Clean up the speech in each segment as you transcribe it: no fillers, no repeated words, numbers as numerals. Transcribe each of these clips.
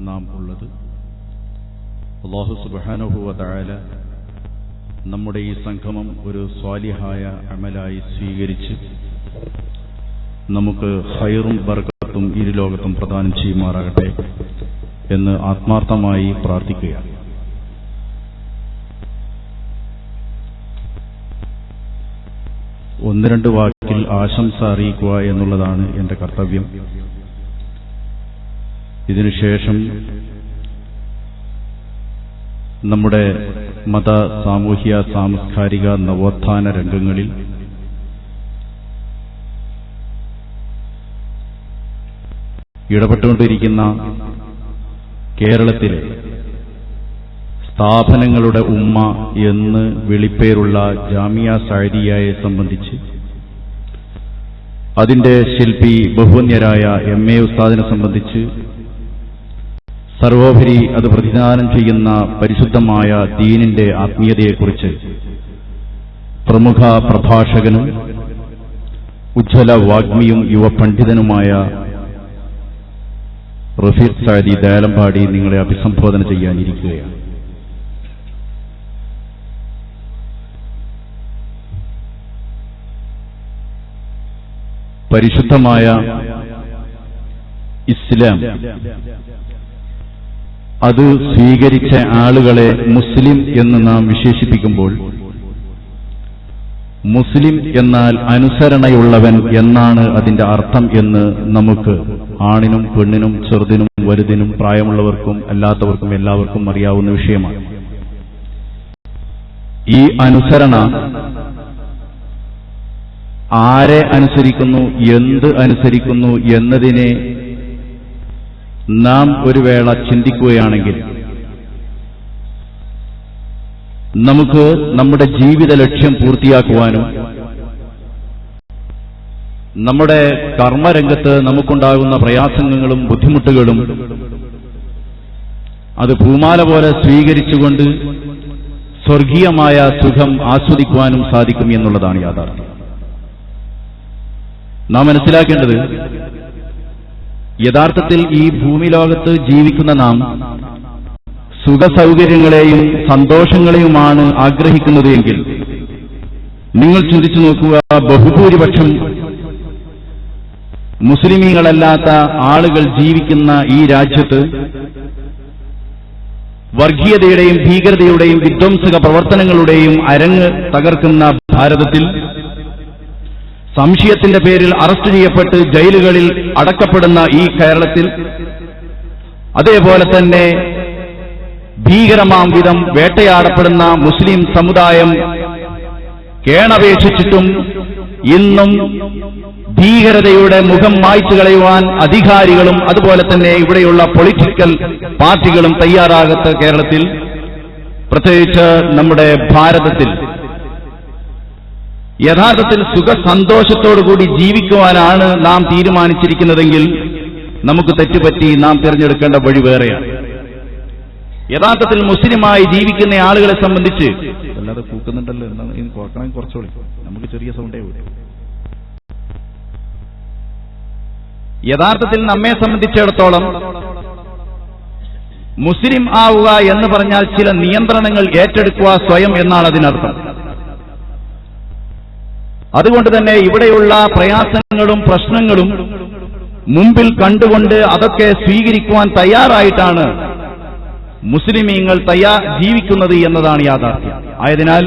നാം ഉള്ളത്. അല്ലാഹു സുബ്ഹാനഹു വ തആല നമ്മുടെ ഈ സംഗമം ഒരു സ്വാലിഹായ അമലായി സ്വീകരിച്ച് നമുക്ക് ഖൈറും ബർക്കത്തും ഇരുലോകത്തും പ്രദാനം ചെയ്യുമാറാകട്ടെ എന്ന് ആത്മാർത്ഥമായി പ്രാർത്ഥിക്കുകയാണ്. ഒന്ന് രണ്ട് വാക്കിൽ ആശംസ അറിയിക്കുക എന്നുള്ളതാണ് എന്റെ കർത്തവ്യം. ഇതിനുശേഷം നമ്മുടെ മത, സാമൂഹ്യ, സാംസ്കാരിക, നവോത്ഥാന രംഗങ്ങളിൽ ഇടപെട്ടുകൊണ്ടിരിക്കുന്ന കേരളത്തിലെ സ്ഥാപനങ്ങളുടെ ഉമ്മ എന്ന് വിളിപ്പേരുള്ള ജാമിയ സഅദിയയെ സംബന്ധിച്ച്, അതിന്റെ ശില്പി ബഹുവന്യരായ MA ഉസ്താദിനെ സംബന്ധിച്ച്, സർവോപരി അത് പ്രതിദാനം ചെയ്യുന്ന പരിശുദ്ധമായ ദീനിന്റെ ആത്മീയതയെക്കുറിച്ച് പ്രമുഖ പ്രഭാഷകനും ഉജ്ജ്വല വാഗ്മിയും യുവപണ്ഡിതനുമായ റഫീഖ് സഅദി ദയാലമ്പാടി നിങ്ങളെ അഭിസംബോധന ചെയ്യാനിരിക്കുകയാണ്. പരിശുദ്ധമായ ഇസ്ലാം അത് സ്വീകരിച്ച ആളുകളെ മുസ്ലിം എന്ന് നാം വിശേഷിപ്പിക്കുമ്പോൾ, മുസ്ലിം എന്നാൽ അനുസരണയുള്ളവൻ എന്നാണ് അതിന്റെ അർത്ഥം എന്ന് നമുക്ക് ആണിനും പെണ്ണിനും ചെറുതിനും വലുതിനും പ്രായമുള്ളവർക്കും അല്ലാത്തവർക്കും എല്ലാവർക്കും അറിയാവുന്ന വിഷയമാണ്. ഈ അനുസരണ ആരെ അനുസരിക്കുന്നു, എന്ത് അനുസരിക്കുന്നു എന്നതിനെ നാം ഒരു വേള ചിന്തിക്കുകയാണെങ്കിൽ നമുക്ക് നമ്മുടെ ജീവിത ലക്ഷ്യം പൂർത്തിയാക്കുവാനും നമ്മുടെ കർമ്മരംഗത്ത് നമുക്കുണ്ടാകുന്ന പ്രയാസങ്ങളും ബുദ്ധിമുട്ടുകളും അത് പൂമാല പോലെ സ്വീകരിച്ചുകൊണ്ട് സ്വർഗീയമായ സുഖം ആസ്വദിക്കുവാനും സാധിക്കും എന്നുള്ളതാണ് യാഥാർത്ഥ്യം. നാം മനസ്സിലാക്കേണ്ടത്, യഥാർത്ഥത്തിൽ ഈ ഭൂമി ലോകത്ത് ജീവിക്കുന്ന നാം സുഖസൗകര്യങ്ങളെയും സന്തോഷങ്ങളെയുമാണ് ആഗ്രഹിക്കുന്നത് എങ്കിൽ നിങ്ങൾ ചിന്തിച്ചു നോക്കുക, ബഹുഭൂരിപക്ഷം മുസ്ലിമീങ്ങളല്ലാത്ത ആളുകൾ ജീവിക്കുന്ന ഈ രാജ്യത്ത് വർഗീയതയുടെയും ഭീകരതയുടെയും വിധ്വംസക പ്രവർത്തനങ്ങളുടെയും അരങ്ങ് തകർക്കുന്ന ഭാരതത്തിൽ, സംശയത്തിന്റെ പേരിൽ അറസ്റ്റ് ചെയ്യപ്പെട്ട് ജയിലുകളിൽ അടക്കപ്പെടുന്ന ഈ കേരളത്തിൽ, അതേപോലെ തന്നെ ഭീകരമാം വിധം വേട്ടയാടപ്പെടുന്ന മുസ്ലിം സമുദായം കേണപേക്ഷിച്ചിട്ടും ഇന്നും ഭീകരതയുടെ മുഖം മായ്ച്ചു കളയുവാൻ അധികാരികളും അതുപോലെ തന്നെ ഇവിടെയുള്ള പൊളിറ്റിക്കൽ പാർട്ടികളും തയ്യാറാകാത്ത കേരളത്തിൽ, പ്രത്യേകിച്ച് നമ്മുടെ ഭാരതത്തിൽ യഥാർത്ഥത്തിൽ സുഖസന്തോഷത്തോടുകൂടി ജീവിക്കുവാനാണ് നാം തീരുമാനിച്ചിരിക്കുന്നതെങ്കിൽ നമുക്ക് തെറ്റുപറ്റി. നാം തിരഞ്ഞെടുക്കേണ്ട വഴി വേറെയാണ്. യഥാർത്ഥത്തിൽ മുസ്ലിമായി ജീവിക്കുന്ന ആളുകളെ സംബന്ധിച്ച്, അല്ലാതെ കൂക്കുന്നുണ്ടല്ലോ, കുറച്ചോളി, നമുക്ക് ചെറിയ സൗണ്ടേ കൂടെ. യഥാർത്ഥത്തിൽ നമ്മെ സംബന്ധിച്ചിടത്തോളം മുസ്ലിം ആവുക എന്ന് പറഞ്ഞാൽ ചില നിയന്ത്രണങ്ങൾ ഏറ്റെടുക്കുക സ്വയം എന്നാണ് അതിനർത്ഥം. അതുകൊണ്ട് തന്നെ ഇവിടെയുള്ള പ്രയാസങ്ങളും പ്രശ്നങ്ങളും മുമ്പിൽ കണ്ടുകൊണ്ട് അതൊക്കെ സ്വീകരിക്കുവാൻ തയ്യാറായിട്ടാണ് മുസ്ലിമീങ്ങൾ ജീവിക്കുന്നത് എന്നതാണ് യാഥാർത്ഥ്യം. ആയതിനാൽ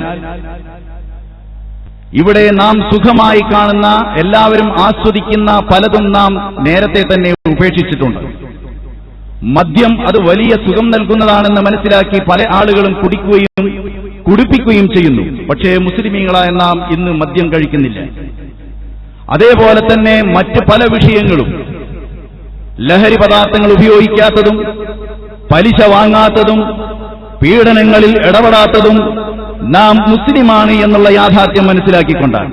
ഇവിടെ നാം സുഖമായി കാണുന്ന, എല്ലാവരും ആസ്വദിക്കുന്ന പലതും നാം നേരത്തെ തന്നെ ഉപേക്ഷിച്ചിട്ടുണ്ട്. മദ്യം അത് വലിയ സുഖം നൽകുന്നതാണെന്ന് മനസ്സിലാക്കി പല ആളുകളും കുടിപ്പിക്കുകയും ചെയ്യുന്നു. പക്ഷേ മുസ്ലിമീങ്ങളായ നാം ഇന്ന് മദ്യം കഴിക്കുന്നില്ല. അതേപോലെ തന്നെ മറ്റ് പല വിഷയങ്ങളും, ലഹരി പദാർത്ഥങ്ങൾ ഉപയോഗിക്കാത്തതും പലിശ വാങ്ങാത്തതും പീഡനങ്ങളിൽ ഇടപെടാത്തതും നാം മുസ്ലിമാണ് എന്നുള്ള യാഥാർത്ഥ്യം മനസ്സിലാക്കിക്കൊണ്ടാണ്.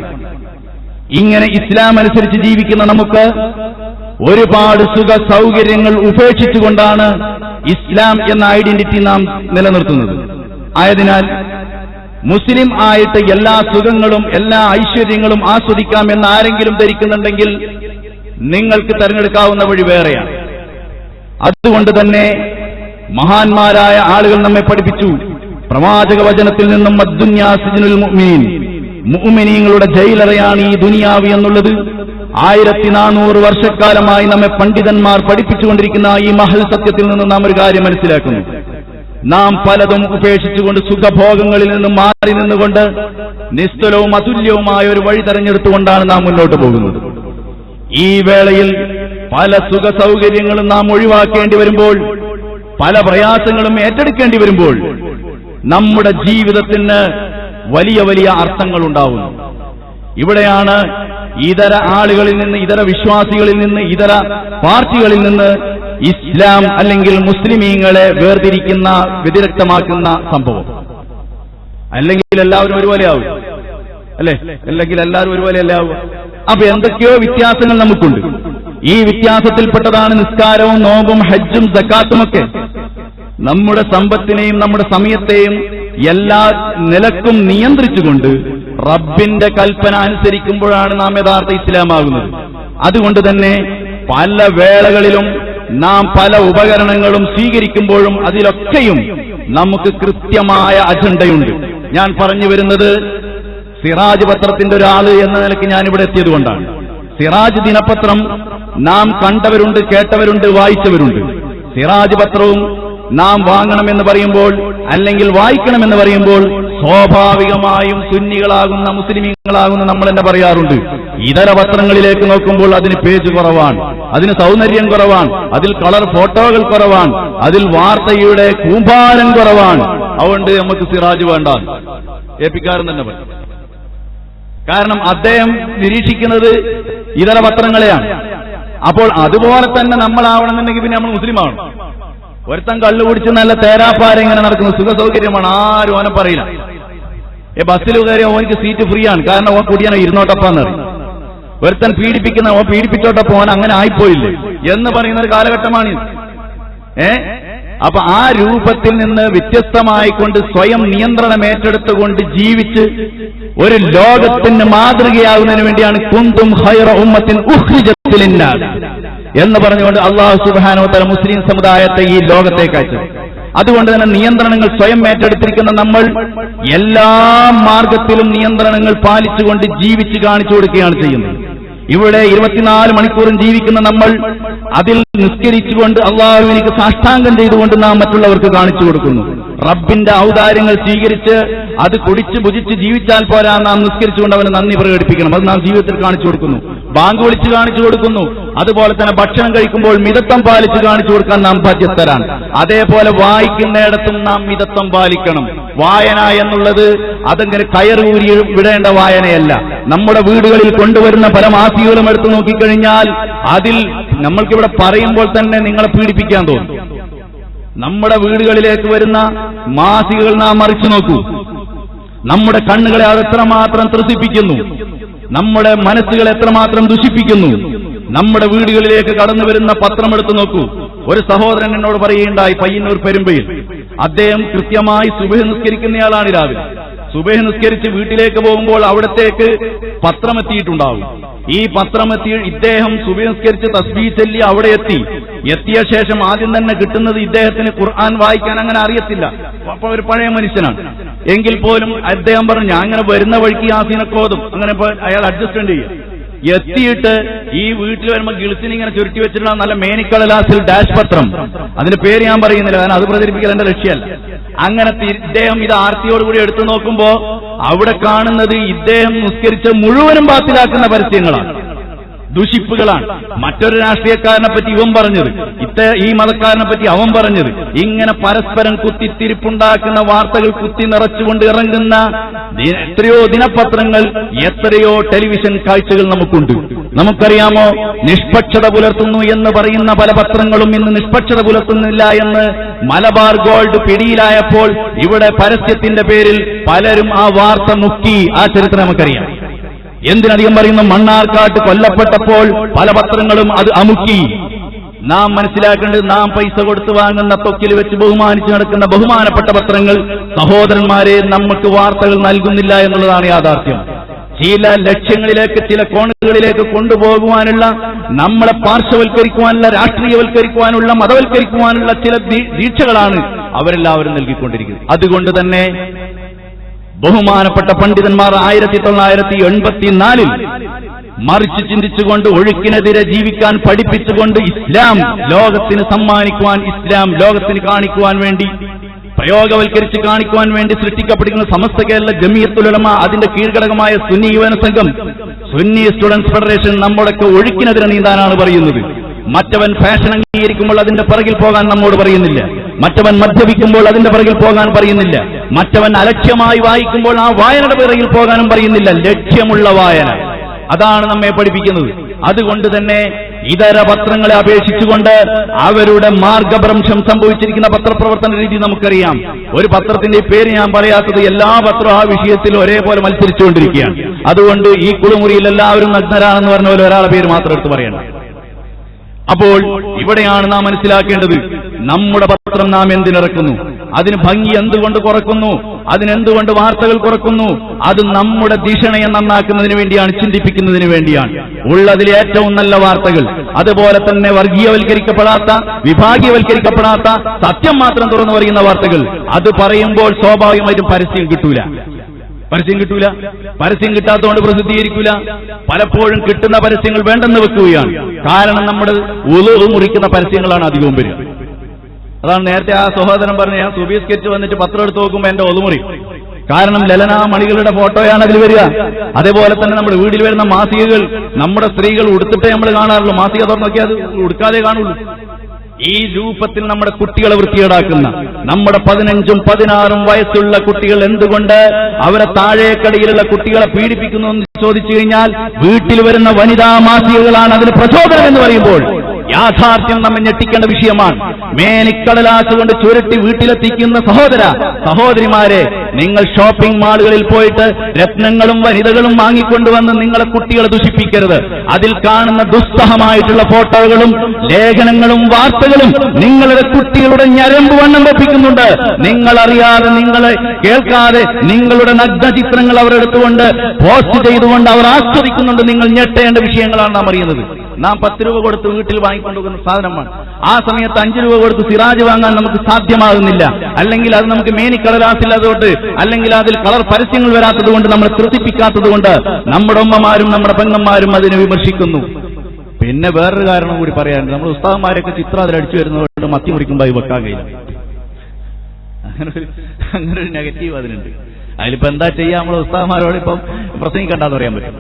ഇങ്ങനെ ഇസ്ലാം അനുസരിച്ച് ജീവിക്കുന്ന നമുക്ക് ഒരുപാട് സുഖ സൗകര്യങ്ങൾ ഉപേക്ഷിച്ചുകൊണ്ടാണ് ഇസ്ലാം എന്ന ഐഡന്റിറ്റി നാം നിലനിർത്തുന്നത്. ആയതിനാൽ മുസ്ലിം ആയിട്ട് എല്ലാ സുഖങ്ങളും എല്ലാ ഐശ്വര്യങ്ങളും ആസ്വദിക്കാമെന്ന് ആരെങ്കിലും ധരിക്കുന്നുണ്ടെങ്കിൽ നിങ്ങൾക്ക് തെരഞ്ഞെടുക്കാവുന്ന വഴി വേറെയാണ്. അതുകൊണ്ട് തന്നെ മഹാന്മാരായ ആളുകൾ നമ്മെ പഠിപ്പിച്ചു. പ്രവാചക വചനത്തിൽ നിന്നും അദ്ദുന്യാ സിജ്നുൽ മുഅ്മിനീൻ, മുഅ്മിനീങ്ങളുടെ ജയിലറയാണ് ഈ ദുനിയാവ് എന്നുള്ളത് 1400 വർഷക്കാലമായി നമ്മെ പണ്ഡിതന്മാർ പഠിപ്പിച്ചുകൊണ്ടിരിക്കുന്ന ഈ മഹൽ സത്യത്തിൽ നിന്ന് നാം ഒരു കാര്യം മനസ്സിലാക്കുന്നു. നാം പലതും ഉപേക്ഷിച്ചുകൊണ്ട് സുഖഭോഗങ്ങളിൽ നിന്നും മാറി നിന്നുകൊണ്ട് നിസ്തുലവും അതുല്യവുമായ ഒരു വഴി തെരഞ്ഞെടുത്തുകൊണ്ടാണ് നാം മുന്നോട്ട് പോകുന്നത്. ഈ വേളയിൽ പല സുഖ സൗകര്യങ്ങളും നാം ഒഴിവാക്കേണ്ടി വരുമ്പോൾ, പല പ്രയാസങ്ങളും ഏറ്റെടുക്കേണ്ടി വരുമ്പോൾ നമ്മുടെ ജീവിതത്തിന് വലിയ വലിയ അർത്ഥങ്ങളുണ്ടാവുന്നു. ഇവിടെയാണ് ഇതര ആളുകളിൽ നിന്ന്, ഇതര വിശ്വാസികളിൽ നിന്ന്, ഇതര പാർട്ടികളിൽ നിന്ന് ഇസ്ലാം അല്ലെങ്കിൽ മുസ്ലിമീങ്ങളെ വേർതിരിക്കുന്ന, വ്യതിരക്തമാക്കുന്ന സംഭവം. അല്ലെങ്കിൽ എല്ലാവരും ഒരുപോലെ ആവും, അല്ലെ? അല്ലെങ്കിൽ എല്ലാവരും ഒരുപോലെയല്ലേ ആവുക? അപ്പൊ എന്തൊക്കെയോ വ്യത്യാസങ്ങൾ നമുക്കുണ്ട്. ഈ വ്യത്യാസത്തിൽപ്പെട്ടതാണ് നിസ്കാരവും നോമ്പും ഹജ്ജും സക്കാത്തുമൊക്കെ. നമ്മുടെ സമ്പത്തിനെയും നമ്മുടെ സമയത്തെയും എല്ലാ നിലക്കും നിയന്ത്രിച്ചുകൊണ്ട് റബ്ബിന്റെ കൽപ്പന അനുസരിക്കുമ്പോഴാണ് നാം യഥാർത്ഥ ഇസ്ലാമാകുന്നത്. അതുകൊണ്ട് തന്നെ പല വേളകളിലും നാം പല ഉപകരണങ്ങളും സ്വീകരിക്കുമ്പോഴും അതിലൊക്കെയും നമുക്ക് കൃത്യമായ അജണ്ടയുണ്ട്. ഞാൻ പറഞ്ഞു വരുന്നത് സിറാജ് പത്രത്തിന്റെ ഒരാള് എന്ന നിലയ്ക്ക് ഞാനിവിടെ എത്തിയതുകൊണ്ടാണ്. സിറാജ് ദിനപത്രം നാം കണ്ടവരുണ്ട്, കേട്ടവരുണ്ട്, വായിച്ചവരുണ്ട്. സിറാജ് പത്രവും നാം വാങ്ങണമെന്ന് പറയുമ്പോൾ അല്ലെങ്കിൽ വായിക്കണമെന്ന് പറയുമ്പോൾ സ്വാഭാവികമായും സുന്നികളാകുന്ന മുസ്ലിമീങ്ങളാകുന്ന നമ്മൾ തന്നെ പറയാറുണ്ട്. ഇതര പത്രങ്ങളിലേക്ക് നോക്കുമ്പോൾ അതിന് പേജ് കുറവാണ്, അതിന് സൗന്ദര്യം കുറവാണ്, അതിൽ കളർ ഫോട്ടോകൾ കുറവാണ്, അതിൽ വാർത്തയുടെ കൂമ്പാരം കുറവാണ്. അതുകൊണ്ട് നമുക്ക് സിറാജ് വേണ്ട, ഏൽപ്പിക്കാരൻ തന്നെ പറയും. കാരണം അദ്ദേഹം നിരീക്ഷിക്കുന്നത് ഇതര പത്രങ്ങളെയാണ്. അപ്പോൾ അതുപോലെ തന്നെ നമ്മളാവണമെന്നുണ്ടെങ്കിൽ പിന്നെ നമ്മൾ മുസ്ലിമാണ്. ഒരുത്തൻ കള്ളു കുടിച്ച് നല്ല തേരാപ്പാര ഇങ്ങനെ നടക്കുന്ന സുഖ സൗകര്യമാണ്, ആരും ഓനെ പറയില്ല. ബസ്സിൽ കയറിയ ഓനിക്ക് സീറ്റ് ഫ്രീ ആണ്, കാരണം ഓൻ കുടിയാനോ ഇരുന്നോട്ടപ്പാന്ന് പറയും. ഒരുത്തൻ പീഡിപ്പിക്കുന്ന ഓൻ പീഡിപ്പിച്ചോട്ടപ്പോ ഓൻ അങ്ങനെ ആയിപ്പോയില്ലേ എന്ന് പറയുന്ന ഒരു കാലഘട്ടമാണ്. അപ്പൊ ആ രൂപത്തിൽ നിന്ന് വ്യത്യസ്തമായിക്കൊണ്ട് സ്വയം നിയന്ത്രണം ഏറ്റെടുത്തുകൊണ്ട് ജീവിച്ച് ഒരു ലോകത്തിന് മാതൃകയാകുന്നതിന് വേണ്ടിയാണ് കുന്തും ഖൈറ ഉമ്മത്തിൻ ഉഖ്രിജത് ലിന്നാസ് എന്ന് പറഞ്ഞുകൊണ്ട് അല്ലാഹു സുബ്ഹാനഹു വ തആല മുസ്ലിം സമുദായത്തെ ഈ ലോകത്തേക്ക് അയച്ചത്. അതുകൊണ്ട് തന്നെ നിയന്ത്രണങ്ങൾ സ്വയം ഏറ്റെടുത്തിരിക്കുന്ന നമ്മൾ എല്ലാ മാർഗത്തിലും നിയന്ത്രണങ്ങൾ പാലിച്ചുകൊണ്ട് ജീവിച്ച് കാണിച്ചു കൊടുക്കുകയാണ് ചെയ്യുന്നത്. ഇവിടെ 24 മണിക്കൂറും ജീവിക്കുന്ന നമ്മൾ അതിൽ നിസ്കരിച്ചുകൊണ്ട് അല്ലാഹുവിലേക്ക് സാഷ്ടാംഗം ചെയ്തുകൊണ്ട് നാം മറ്റുള്ളവർക്ക് കാണിച്ചു കൊടുക്കുന്നു. റബ്ബിന്റെ ഔദാര്യങ്ങൾ സ്വീകരിച്ച് അത് കുടിച്ച് ഭുജിച്ച് ജീവിച്ചാൽ പോരാ, നാം നിസ്കരിച്ചുകൊണ്ട് അവന് നന്ദി പ്രകടിപ്പിക്കണം. അത് നാം ജീവിതത്തിൽ കാണിച്ചു കൊടുക്കുന്നു. ബാങ്ക് വിളിച്ച് കാണിച്ചു കൊടുക്കുന്നു. അതുപോലെ തന്നെ ഭക്ഷണം കഴിക്കുമ്പോൾ മിതത്വം പാലിച്ച് കാണിച്ചു കൊടുക്കാൻ നാം ബാധ്യസ്ഥരാണ്. അതേപോലെ വായിക്കുന്നിടത്തും നാം മിതത്വം പാലിക്കണം. വായന എന്നുള്ളത് അതങ്ങനെ കയറൂരി വിടേണ്ട വായനയല്ല. നമ്മുടെ വീടുകളിൽ കൊണ്ടുവരുന്ന പല മാസികകളും എടുത്തു നോക്കിക്കഴിഞ്ഞാൽ അതിൽ നമ്മൾക്കിവിടെ പറയുമ്പോൾ തന്നെ നിങ്ങളെ പീഡിപ്പിക്കാൻ തോന്നും. നമ്മുടെ വീടുകളിലേക്ക് വരുന്ന മാസികകൾ നാം മറിച്ചു നോക്കൂ. നമ്മുടെ കണ്ണുകളെ അത് എത്രമാത്രം ത്രസിപ്പിക്കുന്നു, നമ്മുടെ മനസ്സുകൾ എത്രമാത്രം ദുഷിപ്പിക്കുന്നു. നമ്മുടെ വീടുകളിലേക്ക് കടന്നു വരുന്ന പത്രം എടുത്തു നോക്കൂ. ഒരു സഹോദരൻ എന്നോട് പറയുകയുണ്ടായി, പയ്യന്നൂർ പെരുമ്പയിൽ. അദ്ദേഹം കൃത്യമായി സുബഹ് നിസ്കരിക്കുന്നയാളാണ്. രാവിലെ സുബഹ് നിസ്കരിച്ച് വീട്ടിലേക്ക് പോകുമ്പോൾ അവിടത്തേക്ക് പത്രമെത്തിയിട്ടുണ്ടാവും. ഈ പത്രമെത്തി ഇദ്ദേഹം സുബഹ് നിസ്കരിച്ച് തസ്ബീഹ് ചൊല്ലി അവിടെ എത്തിയ ശേഷം ആദ്യം തന്നെ കിട്ടുന്നത് ഇദ്ദേഹത്തിന് ഖുർആൻ വായിക്കാൻ അങ്ങനെ അറിയത്തില്ല. അപ്പൊ ഒരു പഴയ മനുഷ്യനാണ്. എങ്കിൽ പോലും അദ്ദേഹം പറഞ്ഞു, ഞാൻ അങ്ങനെ വരുന്ന വഴിക്ക് യാസീനൊക്കെ ഓതും. അങ്ങനെ അയാൾ അഡ്ജസ്റ്റ്മെന്റ് ചെയ്യും. എത്തിയിട്ട് ഈ വീട്ടിൽ വരുമ്പോൾ ഗിൾസിന് ഇങ്ങനെ ചുരുട്ടി വെച്ചിട്ടുള്ള നല്ല മേനിക്കളലാസിൽ ഡാഷ് പത്രം, അതിന്റെ പേര് ഞാൻ പറയുന്നില്ല, കാരണം അത് പ്രചരിപ്പിക്കൽ എന്റെ ലക്ഷ്യമല്ല. അങ്ങനെ ഇദ്ദേഹം ഇത് ആർത്തിയോടുകൂടി എടുത്തു നോക്കുമ്പോ അവിടെ കാണുന്നത് ഇദ്ദേഹം നിസ്കരിച്ച് മുഴുവനും ബാത്തിലാക്കുന്ന പരസ്യങ്ങളാണ്, ദുഷിപ്പുകളാണ്. മറ്റൊരു രാഷ്ട്രീയക്കാരനെ പറ്റി ഇവൻ പറഞ്ഞത്, ഈ മതക്കാരനെ പറ്റി അവൻ പറഞ്ഞത്, ഇങ്ങനെ പരസ്പരം കുത്തിത്തിരിപ്പുണ്ടാക്കുന്ന വാർത്തകൾ കുത്തി നിറച്ചുകൊണ്ട് ഇറങ്ങുന്ന എത്രയോ ദിനപത്രങ്ങൾ, എത്രയോ ടെലിവിഷൻ കാഴ്ചകൾ നമുക്കുണ്ട്. നമുക്കറിയാമോ, നിഷ്പക്ഷത പുലർത്തുന്നു എന്ന് പറയുന്ന പല പത്രങ്ങളും ഇന്ന് നിഷ്പക്ഷത പുലർത്തുന്നില്ല എന്ന് മലബാർ ഗോൾഡ് പിടിയിലായപ്പോൾ ഇവിടെ പരസ്യത്തിന്റെ പേരിൽ പലരും ആ വാർത്ത മുക്കി. ആ ചരിത്രം നമുക്കറിയാം. എന്തിനധികം പറയുന്നു, മണ്ണാർക്കാട്ട് കൊല്ലപ്പെട്ടപ്പോൾ പല പത്രങ്ങളും അത് അമുക്കി. നാം മനസ്സിലാക്കേണ്ടത്, നാം പൈസ കൊടുത്തു വാങ്ങുന്ന തൊക്കിൽ വെച്ച് ബഹുമാനിച്ചു നടക്കുന്ന ബഹുമാനപ്പെട്ട പത്രങ്ങൾ സഹോദരന്മാരെ നമുക്ക് വാർത്തകൾ നൽകുന്നില്ല എന്നുള്ളതാണ് യാഥാർത്ഥ്യം. ചില ലക്ഷ്യങ്ങളിലേക്ക്, ചില കോണുകളിലേക്ക് കൊണ്ടുപോകുവാനുള്ള, നമ്മളെ പാർശ്വവൽക്കരിക്കുവാനുള്ള, രാഷ്ട്രീയവൽക്കരിക്കുവാനുള്ള, മതവൽക്കരിക്കുവാനുള്ള ചില ദീക്ഷകളാണ് അവരെല്ലാവരും നൽകിക്കൊണ്ടിരിക്കുന്നത്. അതുകൊണ്ട് തന്നെ ബഹുമാനപ്പെട്ട പണ്ഡിതന്മാർ 1984 മറിച്ച് ചിന്തിച്ചുകൊണ്ട്, ഒഴുക്കിനെതിരെ ജീവിക്കാൻ പഠിപ്പിച്ചുകൊണ്ട്, ഇസ്ലാം ലോകത്തിന് സമ്മാനിക്കുവാൻ, ഇസ്ലാം ലോകത്തിന് കാണിക്കുവാൻ വേണ്ടി, പ്രയോഗവൽക്കരിച്ച് കാണിക്കുവാൻ വേണ്ടി സൃഷ്ടിക്കപ്പെടുന്ന സമസ്ത കേരള ജമിയത്തുൽ ഉലമ, അതിന്റെ കീഴ്ഘടകമായ സുന്നി യുവന സംഘം, സുന്നി സ്റ്റുഡൻസ് ഫെഡറേഷൻ നമ്മുടെയൊക്കെ ഒഴുക്കിനെതിരെ നീന്താനാണ് പറയുന്നത്. മറ്റവൻ ഫാഷൻ അംഗീകരിക്കുമ്പോൾ അതിന്റെ പിറകിൽ പോകാൻ നമ്മോട് പറയുന്നില്ല. മറ്റവൻ മദ്യപിക്കുമ്പോൾ അതിന്റെ പിറകിൽ പോകാൻ പറയുന്നില്ല. മറ്റവൻ അലക്ഷ്യമായി വായിക്കുമ്പോൾ ആ വായനയുടെ പിറകിൽ പോകാനും പറയുന്നില്ല. ലക്ഷ്യമുള്ള വായന, അതാണ് നമ്മെ പഠിപ്പിക്കുന്നത്. അതുകൊണ്ട് തന്നെ ഇതര പത്രങ്ങളെ അപേക്ഷിച്ചുകൊണ്ട് അവരുടെ മാർഗഭ്രംശം സംഭവിച്ചിരിക്കുന്ന പത്രപ്രവർത്തന രീതി നമുക്കറിയാം. ഒരു പത്രത്തിന്റെ പേര് ഞാൻ പറയാത്തത്, എല്ലാ പത്രവും ആ വിഷയത്തിൽ ഒരേപോലെ മത്സരിച്ചുകൊണ്ടിരിക്കുകയാണ്. അതുകൊണ്ട് ഈ കുളിമുറിയിൽ എല്ലാവരും നഗ്നരാണെന്ന് പറഞ്ഞ പോലെ ഒരാളെ പേര് മാത്രം എടുത്ത് പറയണം. അപ്പോൾ ഇവിടെയാണ് നാം മനസ്സിലാക്കേണ്ടത്, നമ്മുടെ പത്രം നാം എന്തിനിറക്കുന്നു, അതിന് ഭംഗി എന്തുകൊണ്ട് കുറക്കുന്നു, അതിനെന്തുകൊണ്ട് വാർത്തകൾ കുറക്കുന്നു, അത് നമ്മുടെ ദിഷണയെ നന്നാക്കുന്നതിന് വേണ്ടിയാണ്, ചിന്തിപ്പിക്കുന്നതിന് വേണ്ടിയാണ്. ഉള്ളതിലെ ഏറ്റവും നല്ല വാർത്തകൾ, അതുപോലെ തന്നെ വർഗീയവൽക്കരിക്കപ്പെടാത്ത, വിഭാഗീയവൽക്കരിക്കപ്പെടാത്ത, സത്യം മാത്രം തുറന്നു പറയുന്ന വാർത്തകൾ, അത് പറയുമ്പോൾ സ്വാഭാവികമായിട്ടും പരസ്യം കിട്ടൂല. പരസ്യം കിട്ടാത്തതുകൊണ്ട് പ്രസിദ്ധീകരിക്കൂല. പലപ്പോഴും കിട്ടുന്ന പരസ്യങ്ങൾ വേണ്ടെന്ന് വെക്കുകയാണ്. കാരണം നമ്മുടെ ഉളു മുറിക്കുന്ന പരസ്യങ്ങളാണ് അധികവും വരിക. അതാണ് നേരത്തെ ആ സഹോദരൻ പറഞ്ഞ, ഞാൻ സുബി സ്കെച്ച് വന്നിട്ട് പത്രം എടുത്ത് നോക്കുമ്പോൾ എന്റെ ഒതുമുറി. കാരണം ലലന മണികളുടെ ഫോട്ടോയാണ് അതിൽ വരിക. അതേപോലെ തന്നെ നമ്മുടെ വീട്ടിൽ വരുന്ന മാസികകൾ നമ്മുടെ സ്ത്രീകൾ ഉടുത്തിട്ടേ നമ്മൾ കാണാറുള്ളൂ. മാസിക തുറന്നു നോക്കിയാൽ അത് ഉടുക്കാതെ കാണുള്ളൂ. ഈ രൂപത്തിൽ നമ്മുടെ കുട്ടികളെ വൃത്തികേടാക്കുന്ന, നമ്മുടെ 15ഉം 16ഉം വയസ്സുള്ള കുട്ടികൾ എന്തുകൊണ്ട് അവരെ താഴേക്കടിയിലുള്ള കുട്ടികളെ പീഡിപ്പിക്കുന്നു എന്ന് ചോദിച്ചു കഴിഞ്ഞാൽ, വീട്ടിൽ വരുന്ന വനിതാ മാസികകളാണ് അതിന് പ്രചോദനം എന്ന് പറയുമ്പോൾ യാഥാർത്ഥ്യം നമ്മെ ഞെട്ടിക്കേണ്ട വിഷയമാണ്. മേനിക്കടലാസ് കൊണ്ട് ചുരുട്ടി വീട്ടിലെത്തിക്കുന്ന സഹോദരിമാരെ, നിങ്ങൾ ഷോപ്പിംഗ് മാളുകളിൽ പോയിട്ട് രത്നങ്ങളും വനിതകളും വാങ്ങിക്കൊണ്ടുവന്ന് നിങ്ങളെ കുട്ടികളെ ദുഷിപ്പിക്കരുത്. അതിൽ കാണുന്ന ദുസ്സഹമായിട്ടുള്ള ഫോട്ടോകളും ലേഖനങ്ങളും വാർത്തകളും നിങ്ങളുടെ കുട്ടികളുടെ ഞരമ്പ് വണ്ണം വെപ്പിക്കുന്നുണ്ട്. നിങ്ങളറിയാതെ, നിങ്ങളെ കേൾക്കാതെ നിങ്ങളുടെ നഗ്നചിത്രങ്ങൾ അവരെടുത്തുകൊണ്ട് പോസ്റ്റ് ചെയ്തുകൊണ്ട് അവർ ആസ്വദിക്കുന്നുണ്ട്. നിങ്ങൾ ഞെട്ടേണ്ട വിഷയങ്ങളാണ് നാം അറിയുന്നത്. നാം 10 രൂപ കൊടുത്ത് വീട്ടിൽ വാങ്ങിക്കൊണ്ടുവന്ന സാധനമാണ്. ആ സമയത്ത് 5 രൂപ കൊടുത്ത് സിറാജ് വാങ്ങാൻ നമുക്ക് സാധ്യമാകുന്നില്ല. അല്ലെങ്കിൽ അത് നമുക്ക് മേനിക്കളരാസില്ലാത്തതുകൊണ്ട്, അല്ലെങ്കിൽ അതിൽ കളർ പരസ്യങ്ങൾ വരാത്തത് കൊണ്ട്, നമ്മൾ ത്രസിപ്പിക്കാത്തത് കൊണ്ട് നമ്മുടെ ഉമ്മമാരും നമ്മുടെ പെങ്ങന്മാരും അതിനെ വിമർശിക്കുന്നു. പിന്നെ വേറൊരു കാരണം കൂടി പറയാനുണ്ട്. നമ്മൾ ഉസ്താദന്മാരൊക്കെ ചിത്രം അതിലടിച്ചു വരുന്നതുകൊണ്ട് മത്തി മുറിക്കുമ്പോൾ അത് വെക്കാൻ കഴിയില്ല. അങ്ങനെ ഒരു നെഗറ്റീവ് അതിനുണ്ട്. അതിലിപ്പോ എന്താ ചെയ്യാ, നമ്മൾ ഉസ്താദന്മാരോട് ഇപ്പം പ്രസംഗിക്കണ്ടെന്ന് പറയാൻ പറ്റും.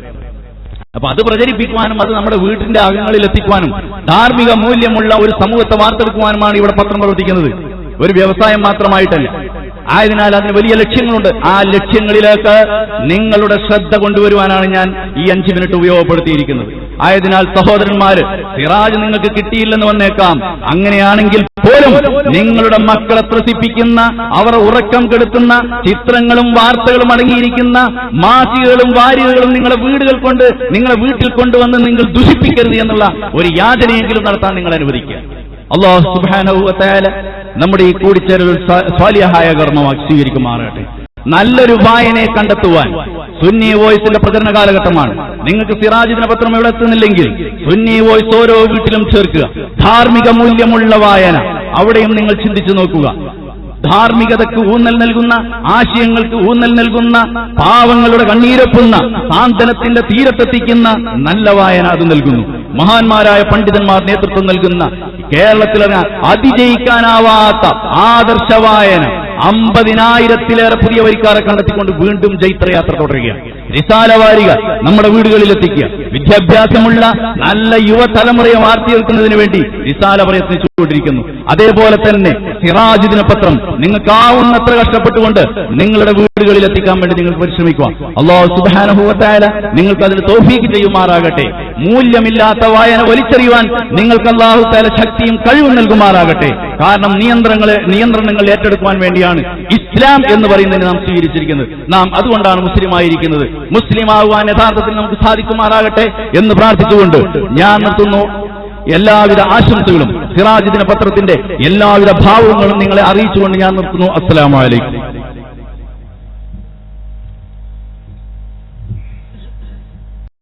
അപ്പൊ അത് പ്രചരിപ്പിക്കുവാനും അത് നമ്മുടെ വീട്ടിന്റെ അകങ്ങളിൽ എത്തിക്കുവാനും ധാർമ്മിക മൂല്യമുള്ള ഒരു സമൂഹത്തെ വാർത്തെടുക്കുവാനുമാണ് ഇവിടെ പത്രം പ്രവർത്തിക്കുന്നത്. ഒരു വ്യവസായം മാത്രമായിട്ടല്ല. ആയതിനാൽ അതിന് വലിയ ലക്ഷ്യങ്ങളുണ്ട്. ആ ലക്ഷ്യങ്ങളിലേക്ക് നിങ്ങളുടെ ശ്രദ്ധ കൊണ്ടുവരുവാനാണ് ഞാൻ ഈ 5 മിനിറ്റ് ഉപയോഗപ്പെടുത്തിയിരിക്കുന്നത്. ആയതിനാൽ സഹോദരന്മാര്, സിറാജ് നിങ്ങൾക്ക് കിട്ടിയില്ലെന്ന് വന്നേക്കാം. അങ്ങനെയാണെങ്കിൽ പോലും നിങ്ങളുടെ മക്കളെ ത്രസിപ്പിക്കുന്ന, അവർ ഉറക്കം കെടുത്തുന്ന ചിത്രങ്ങളും വാർത്തകളും അടങ്ങിയിരിക്കുന്ന മാസികകളും വാരികകളും നിങ്ങളെ വീട്ടിൽ കൊണ്ടുവന്ന് നിങ്ങൾ ദുഷിപ്പിക്കരുത് എന്നുള്ള ഒരു യാചനയെങ്കിലും നടത്താൻ നിങ്ങൾ അനുവദിക്കുക. അല്ലാഹു സുബ്ഹാനഹു വ തആല നമ്മുടെ ഈ കൂടിച്ചേരൽ സ്വാലിഹായ കർമ്മമാക്കി സ്വീകരിക്കുമാറാകട്ടെ. നല്ലൊരു വായനയെ കണ്ടെത്തുവാൻ സുന്നി വോയിസിന്റെ പ്രചരണ കാലഘട്ടമാണ്. നിങ്ങൾക്ക് സിറാജിന്റെ പത്രം എവിടെ എത്തുന്നില്ലെങ്കിൽ സുന്നി വോയിസ് ഓരോ വീട്ടിലും ചേർക്കുക. ധാർമ്മിക മൂല്യമുള്ള വായന അവിടെയും നിങ്ങൾ ചിന്തിച്ചു നോക്കുക. ധാർമ്മികതയ്ക്ക് ഊന്നൽ നൽകുന്ന, ആശയങ്ങൾക്ക് ഊന്നൽ നൽകുന്ന, പാവങ്ങളുടെ കണ്ണീരൊപ്പുന്ന, സാന്ത്വനത്തിന്റെ തീരത്തെത്തിക്കുന്ന നല്ല വായന അത് നൽകുന്നു. മഹാന്മാരായ പണ്ഡിതന്മാർ നേതൃത്വം നൽകുന്ന, കേരളത്തിലെ അതിജയിക്കാനാവാത്ത ആദർശ വായന 50,000-ലേറെ പുതിയ വരിക്കാരെ കണ്ടെത്തിക്കൊണ്ട് വീണ്ടും ജൈത്രയാത്ര തുടരുകയാണ്. റിസാല വാരിക നമ്മുടെ വീടുകളിലെത്തിക്കുക. വിദ്യാഭ്യാസമുള്ള നല്ല യുവതലമുറയെ വാർത്തെടുക്കുന്നതിന് വേണ്ടി റിസാല പ്രയത്നിച്ചുകൊണ്ടിരിക്കുന്നു. അതേപോലെ തന്നെ സിറാജ് ദിനപത്രം നിങ്ങൾക്കാവുന്നത്ര കഷ്ടപ്പെട്ടുകൊണ്ട് നിങ്ങളുടെ വീടുകളിൽ എത്തിക്കാൻ വേണ്ടി നിങ്ങൾ പരിശ്രമിക്കുക. അല്ലാഹു സുബ്ഹാനഹു വ തആല നിങ്ങൾക്ക് അതിന് തൗഫീഖ് ചെയ്യുമാറാകട്ടെ. മൂല്യമില്ലാത്ത വായന വലിച്ചെറിയുവാൻ നിങ്ങൾക്ക് അല്ലാഹു തആല ശക്തിയും കഴിവും നൽകുമാറാകട്ടെ. കാരണം നിയന്ത്രണങ്ങൾ ഏറ്റെടുക്കുവാൻ വേണ്ടിയാണ് ഇസ്ലാം എന്ന് പറയുന്നതിന് നാം സ്വീകരിച്ചിരിക്കുന്നത്. നാം അതുകൊണ്ടാണ് മുസ്ലിമായിരിക്കുന്നത്. മുസ്ലിം ആകുവാൻ യഥാർത്ഥത്തിൽ നമുക്ക് സാധിക്കുമാറാകട്ടെ എന്ന് പ്രാർത്ഥിച്ചുകൊണ്ട് ഞാൻ നിർത്തുന്നു. എല്ലാവിധ ആശംസകളും സിറാജ് ദിനപത്രത്തിന്റെ എല്ലാവിധ ഭാവങ്ങളും നിങ്ങളെ അറിയിച്ചുകൊണ്ട് ഞാൻ നിർത്തുന്നു. അസ്സലാമു അലൈക്കും.